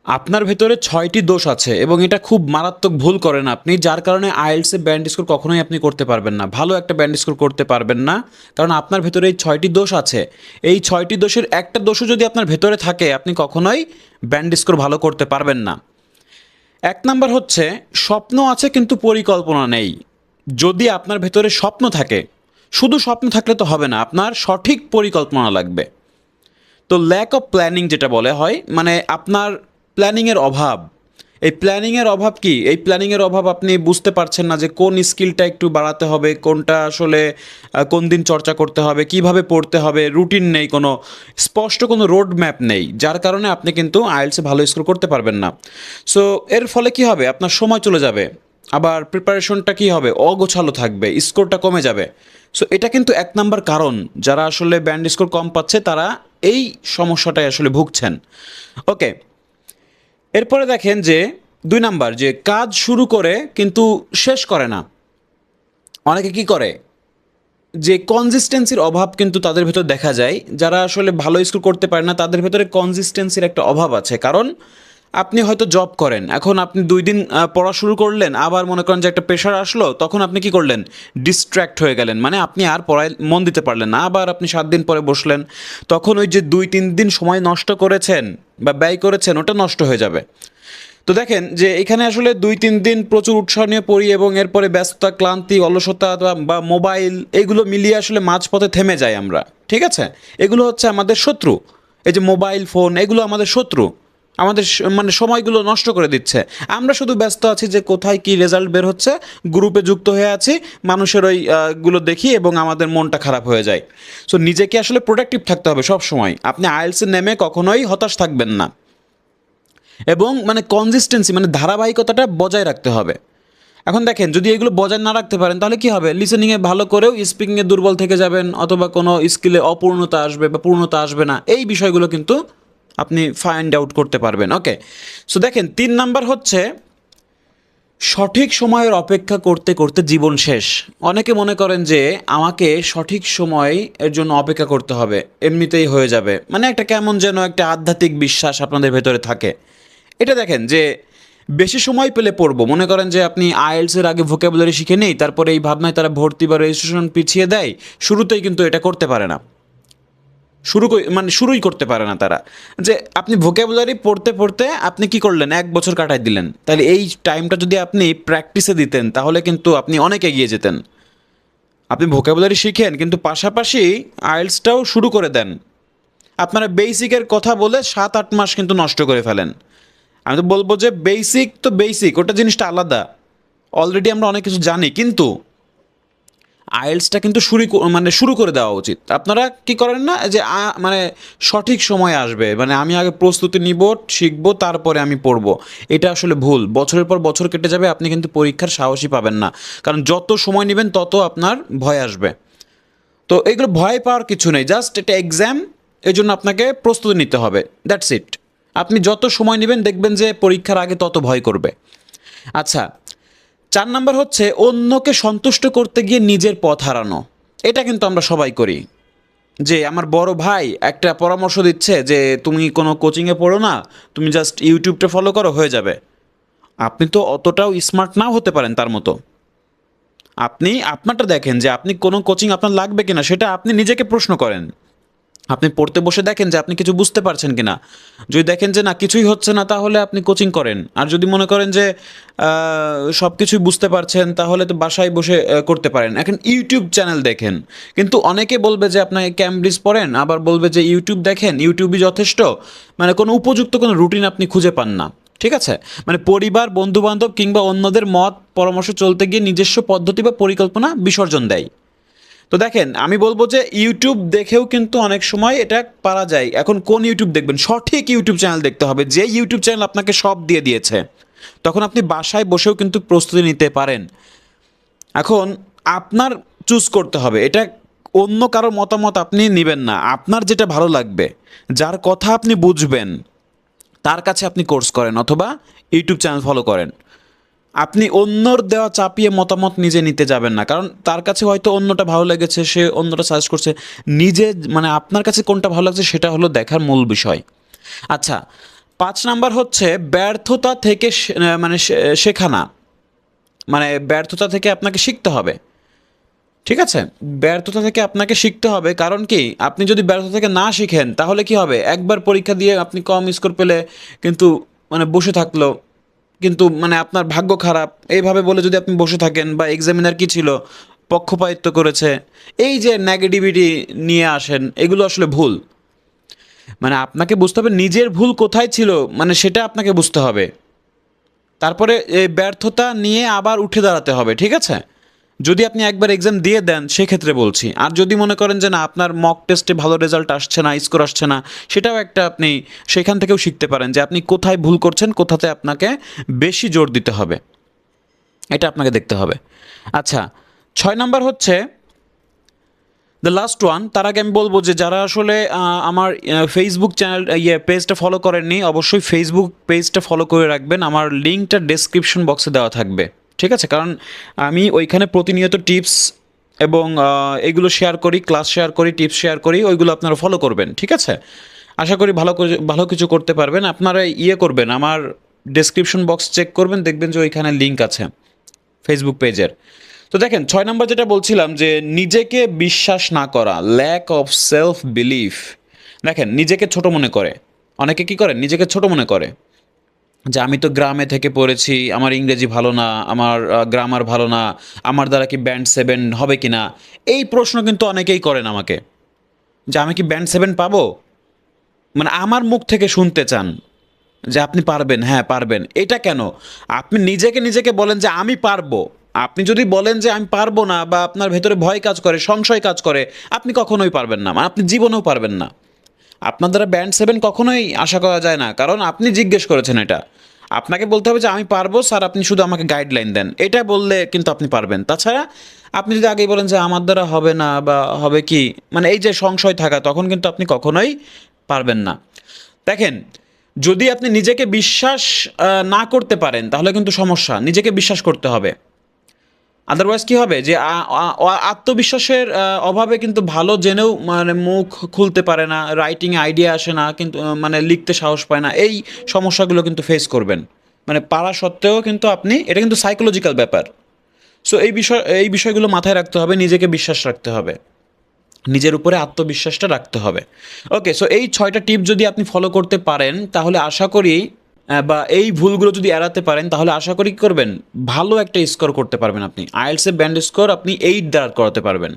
আপনার ভেতরে ৬টি দোষ আছে এবং এটা খুব মারাত্মক ভুল করেন আপনি, যার কারণে আইএলটিএস এ ব্যান্ড স্কোর কখনোই আপনি করতে পারবেন না, ভালো একটা ব্যান্ড স্কোর করতে পারবেন না। কারণ আপনার ভেতরে এই ৬টি দোষ আছে। এই ৬টি দোষের একটা দোষও যদি আপনার ভেতরে থাকে, আপনি কখনোই ব্যান্ড স্কোর ভালো করতে পারবেন না। এক নাম্বার হচ্ছে, স্বপ্ন আছে কিন্তু পরিকল্পনা নেই। যদি আপনার ভেতরে স্বপ্ন থাকে, শুধু স্বপ্ন থাকলে তো হবে না, আপনার সঠিক পরিকল্পনা লাগবে। তো ল্যাক অফ প্ল্যানিং যেটা বলে হয়, মানে আপনার প্ল্যানিংয়ের অভাব। এই প্ল্যানিংয়ের অভাব কি? এই প্ল্যানিংয়ের অভাব, আপনি বুঝতে পারছেন না যে কোন স্কিলটা একটু বাড়াতে হবে, কোনটা আসলে কোন দিন চর্চা করতে হবে, কিভাবে পড়তে হবে, রুটিন নেই, কোনো স্পষ্ট কোনো রোড ম্যাপ নেই, যার কারণে আপনি কিন্তু আইএলটিএসে ভালো স্কোর করতে পারবেন না। সো এর ফলে কি হবে? আপনার সময় চলে যাবে, আবার প্রিপারেশনটা কি হবে? অগোছালো থাকবে, স্কোরটা কমে যাবে। সো এটা কিন্তু এক নাম্বার কারণ, যারা আসলে ব্যান্ড স্কোর কম পাচ্ছে তারা এই সমস্যাটায় আসলে ভুগছেন। ওকে, এরপরে দেখেন যে ২ নাম্বার, যে কাজ শুরু করে কিন্তু শেষ করে না। অনেকে কি করে, যে কনসিস্টেন্সির অভাব কিন্তু তাদের ভেতর দেখা যায়। যারা আসলে ভালো স্কোর করতে পারে না তাদের ভেতরে কনসিস্টেন্সির একটা অভাব আছে। কারণ আপনি হয়তো জব করেন, এখন আপনি ২ দিন পড়া শুরু করলেন, আবার মনে করেন যে একটা প্রেশার আসলো, তখন আপনি কি করলেন? ডিস্ট্র্যাক্ট হয়ে গেলেন, মানে আপনি আর পড়ায় মন দিতে পারলেন না। আবার আপনি ৭ দিন পরে বসলেন, তখন ওই যে ২-৩ দিন সময় নষ্ট করেছেন বা ব্যয় করেছেন, ওটা নষ্ট হয়ে যাবে। তো দেখেন যে এখানে আসলে ২-৩ দিন প্রচুর উৎসাহ নিয়ে পড়ি এবং এরপরে ব্যস্ততা, ক্লান্তি, অলসতা বা মোবাইল, এগুলো মিলিয়ে আসলে মাঝপথে থেমে যাই আমরা। ঠিক আছে? এগুলো হচ্ছে আমাদের শত্রু। এই যে মোবাইল ফোন, এগুলো আমাদের শত্রু। আমাদের মানে সময়গুলো নষ্ট করে দিচ্ছে। আমরা শুধু ব্যস্ত আছি যে কোথায় কি রেজাল্ট বের হচ্ছে, গ্রুপে যুক্ত হয়ে আছি, মানুষের ওই গুলো দেখি এবং আমাদের মনটা খারাপ হয়ে যায়। সো নিজেকে আসলে প্রোডাক্টিভ থাকতে হবে সব সময়। আপনি আইএলটিএস নেমে কখনোই হতাশ থাকবেন না, এবং মানে কনসিস্টেন্সি, মানে ধারাবাহিকতাটা বজায় রাখতে হবে। এখন দেখেন, যদি এগুলো বজায় না রাখতে পারেন তাহলে কি হবে? লিসেনিংয়ে ভালো করেও স্পিকিংয়ে দুর্বল থেকে যাবেন, অথবা কোনো স্কিলে অপূর্ণতা আসবে বা পূর্ণতা আসবে না। এই বিষয়গুলো কিন্তু আপনি ফাইন্ড আউট করতে পারবেন। ওকে, সো দেখেন ৩ নাম্বার হচ্ছে, সঠিক সময়ের অপেক্ষা করতে করতে জীবন শেষ। অনেকে মনে করেন যে আমাকে সঠিক সময় এর জন্য অপেক্ষা করতে হবে, এমনিতেই হয়ে যাবে। মানে একটা কেমন যেন একটা আধ্যাত্মিক বিশ্বাস আপনাদের ভেতরে থাকে। এটা দেখেন যে বেশি সময় পেলে পড়বো, মনে করেন যে আপনি আইএলটিএস এর আগে ভোকাবুলারি শিখে নেই, তারপরে এই ভাবনায় তারা ভর্তি বা রেজিস্ট্রেশন পিছিয়ে দেয়। শুরুতেই কিন্তু এটা করতে পারে না, মানে শুরুই করতে পারে না তারা। যে আপনি ভোকাবুলারি পড়তে পড়তে আপনি কি করলেন? ১ বছর কাটাই দিলেন। তাহলে এই টাইমটা যদি আপনি প্র্যাকটিসে দিতেন, তাহলে কিন্তু আপনি অনেক এগিয়ে যেতেন। আপনি ভোকাবুলারি শিখেন কিন্তু পাশাপাশি আইএলটিএসটাও শুরু করে দেন। আপনারা বেসিকের কথা বলে ৭-৮ মাস কিন্তু নষ্ট করে ফেলেন। আমি তো বলবো যে বেসিক তো বেসিক, ওটা জিনিসটা আলাদা। অলরেডি আমরা অনেক কিছু জানি, কিন্তু আইএলটিএসটা কিন্তু মানে শুরু করে দেওয়া উচিত। আপনারা কি করেন না যে মানে সঠিক সময় আসবে, মানে আমি আগে প্রস্তুতি নিব, শিখবো, তারপরে আমি পড়বো। এটা আসলে ভুল। বছরের পর বছর কেটে যাবে, আপনি কিন্তু পরীক্ষার সাহসই পাবেন না। কারণ যত সময় নেবেন তত আপনার ভয় আসবে। তো এগুলো ভয় পাওয়ার কিছু নেই, জাস্ট এটা এক্সাম, এই জন্য আপনাকে প্রস্তুতি নিতে হবে, দ্যাটস ইট। আপনি যত সময় নেবেন দেখবেন যে পরীক্ষার আগে তত ভয় করবে। আচ্ছা, ৪ নাম্বার হচ্ছে, অন্যকে সন্তুষ্ট করতে গিয়ে নিজের পথ হারানো। এটা কিন্তু আমরা সবাই করি। যে আমার বড় ভাই একটা পরামর্শ দিচ্ছে যে তুমি কোনো কোচিংয়ে পড়ো না, তুমি জাস্ট ইউটিউবটা ফলো করো, হয়ে যাবে। আপনি তো অতটাও স্মার্ট নাও হতে পারেন তার মতো। আপনি আপনারটা দেখেন যে আপনি কোনো কোচিং আপনার লাগবে কিনা, সেটা আপনি নিজেকে প্রশ্ন করেন। আপনি পড়তে বসে দেখেন যে আপনি কিছু বুঝতে পারছেন কিনা। যদি দেখেন যে না, কিছুই হচ্ছে না, তাহলে আপনি কোচিং করেন। আর যদি মনে করেন যে সব কিছুই বুঝতে পারছেন, তাহলে তো বাসায় বসে করতে পারেন। এখন ইউটিউব চ্যানেল দেখেন। কিন্তু অনেকে বলবে যে আপনাকে ক্যামব্রিজ পড়েন, আবার বলবে যে ইউটিউব দেখেন, ইউটিউবই যথেষ্ট। মানে কোনো উপযুক্ত কোনো রুটিন আপনি খুঁজে পান না। ঠিক আছে? মানে পরিবার, বন্ধুবান্ধব কিংবা অন্যদের মত পরামর্শ চলতে গিয়ে নিজস্ব পদ্ধতি বা পরিকল্পনা বিসর্জন দেয়। তো দেখেন, আমি বলবো যে ইউটিউব দেখেও কিন্তু অনেক সময় এটা পারা যায়। এখন কোন ইউটিউব দেখবেন? সঠিক ইউটিউব চ্যানেল দেখতে হবে, যে ইউটিউব চ্যানেল আপনাকে সব দিয়ে দিয়েছে। তখন আপনি বাসায় বসেও কিন্তু প্রস্তুতি নিতে পারেন। এখন আপনার চুজ করতে হবে, এটা অন্য কারো মতামত আপনি নেবেন না। আপনার যেটা ভালো লাগবে, যার কথা আপনি বুঝবেন, তার কাছে আপনি কোর্স করেন অথবা ইউটিউব চ্যানেল ফলো করেন। আপনি অন্যর দেওয়া চাপিয়ে মতামত নিজে নিতে যাবেন না, কারণ তার কাছে হয়তো অন্যটা ভালো লেগেছে, সে অন্যটা সাজেস্ট করছে। নিজে মানে আপনার কাছে কোনটা ভালো লাগছে সেটা হলো দেখার মূল বিষয়। আচ্ছা, 5 নাম্বার হচ্ছে ব্যর্থতা থেকে শেখা না, মানে ব্যর্থতা থেকে আপনাকে শিখতে হবে। ঠিক আছে, ব্যর্থতা থেকে আপনাকে শিখতে হবে। কারণ কি, আপনি যদি ব্যর্থতা থেকে না শিখেন তাহলে কি হবে, একবার পরীক্ষা দিয়ে আপনি কম স্কোর পেলে কিন্তু বসে থাকলো, কিন্তু আপনার ভাগ্য খারাপ এইভাবে বলে যদি আপনি বসে থাকেন, বা এক্সামিনার কি ছিল, পক্ষপাতিত্ব করেছে, এই যে নেগেটিভিটি নিয়ে আসেন, এগুলো আসলে ভুল। আপনাকে বুঝতে হবে নিজের ভুল কোথায় ছিল, সেটা আপনাকে বুঝতে হবে। তারপরে এই ব্যর্থতা নিয়ে আবার উঠে দাঁড়াতে হবে। ঠিক আছে, যদি আপনি একবার এক্সাম দিয়ে দেন সেক্ষেত্রে বলছি। আর যদি মনে করেন যে না, আপনার মক টেস্টে ভালো রেজাল্ট আসছে না, স্কোর আসছে না, সেটাও একটা আপনি সেখান থেকেও শিখতে পারেন যে আপনি কোথায় ভুল করছেন, কোথাতে আপনাকে বেশি জোর দিতে হবে, এটা আপনাকে দেখতে হবে। আচ্ছা, 6 নাম্বার হচ্ছে দ্য লাস্ট ওয়ান। তার আগে আমি বলবো যে যারা আসলে আমার ফেসবুক চ্যানেল পেজটা ফলো করেননি, অবশ্যই ফেসবুক পেজটা ফলো করে রাখবেন। আমার লিঙ্কটা ডেসক্রিপশন বক্সে দেওয়া থাকবে। ঠিক আছে, কারণ আমি ওইখানে প্রতিনিয়ত টিপস এবং এগুলো শেয়ার করি, ক্লাস শেয়ার করি, টিপস শেয়ার করি, ওইগুলো আপনারা ফলো করবেন। ঠিক আছে, আশা করি ভালো কিছু করতে পারবেন। আপনারা করবেন, আমার ডেসক্রিপশন বক্স চেক করবেন, দেখবেন যে ওইখানে লিঙ্ক আছে ফেসবুক পেজের। তো দেখেন, 6 নম্বর যেটা বলছিলাম যে নিজেকে বিশ্বাস না করা, ল্যাক অফ সেলফ বিলিফ। দেখেন, নিজেকে ছোট মনে করে, অনেকে কি করে, নিজেকে ছোট মনে করে যে আমি তো গ্রামে থেকে পড়েছি, আমার ইংরেজি ভালো না, আমার গ্রামার ভালো না, আমার দ্বারা কি ব্যান্ড 7 হবে কি না। এই প্রশ্ন কিন্তু অনেকেই করেন আমাকে, যে আমি কি ব্যান্ড 7 পাবো, আমার মুখ থেকে শুনতে চান যে আপনি পারবেন, হ্যাঁ পারবেন। এটা কেন? আপনি নিজেকে বলেন যে আমি পারবো। আপনি যদি বলেন যে আমি পারবো না, বা আপনার ভেতরে ভয় কাজ করে, সংশয় কাজ করে, আপনি কখনোই পারবেন না, আপনি জীবনেও পারবেন না। আপনার দ্বারা ব্যান্ড 7 কখনোই আশা করা যায় না, কারণ আপনি জিজ্ঞেস করেছেন এটা। আপনাকে বলতে হবে যে আমি পারবো স্যার, আপনি শুধু আমাকে গাইডলাইন দেন, এটা বললে কিন্তু আপনি পারবেন। তাছাড়া আপনি যদি আগেই বলেন যে আমার দ্বারা হবে না বা হবে কি, এই যে সংশয় থাকা, তখন কিন্তু আপনি কখনোই পারবেন না। দেখেন, যদি আপনি নিজেকে বিশ্বাস না করতে পারেন তাহলে কিন্তু সমস্যা, নিজেকে বিশ্বাস করতে হবে। আদারওয়াইজ কি হবে, যে আত্মবিশ্বাসের অভাবে কিন্তু ভালো জেনেও মুখ খুলতে পারে না, রাইটিংয়ে আইডিয়া আসে না, কিন্তু লিখতে সাহস পায় না, এই সমস্যাগুলো কিন্তু ফেস করবেন। পারা সত্ত্বেও কিন্তু আপনি, এটা কিন্তু সাইকোলজিক্যাল ব্যাপার। সো এই বিষয়গুলো মাথায় রাখতে হবে, নিজেকে বিশ্বাস রাখতে হবে, নিজের উপরে আত্মবিশ্বাসটা রাখতে হবে। ওকে, সো এই 6টা টিপ যদি আপনি ফলো করতে পারেন তাহলে আশা করি, বা এই ভুলগুলো যদি এড়াতে পারেন তাহলে আশা করি কি করবেন, ভালো একটা স্কোর করতে পারবেন। আপনি আইএলটিএস ব্যান্ড স্কোর আপনি 8 দ্বারা করাতে পারবেন।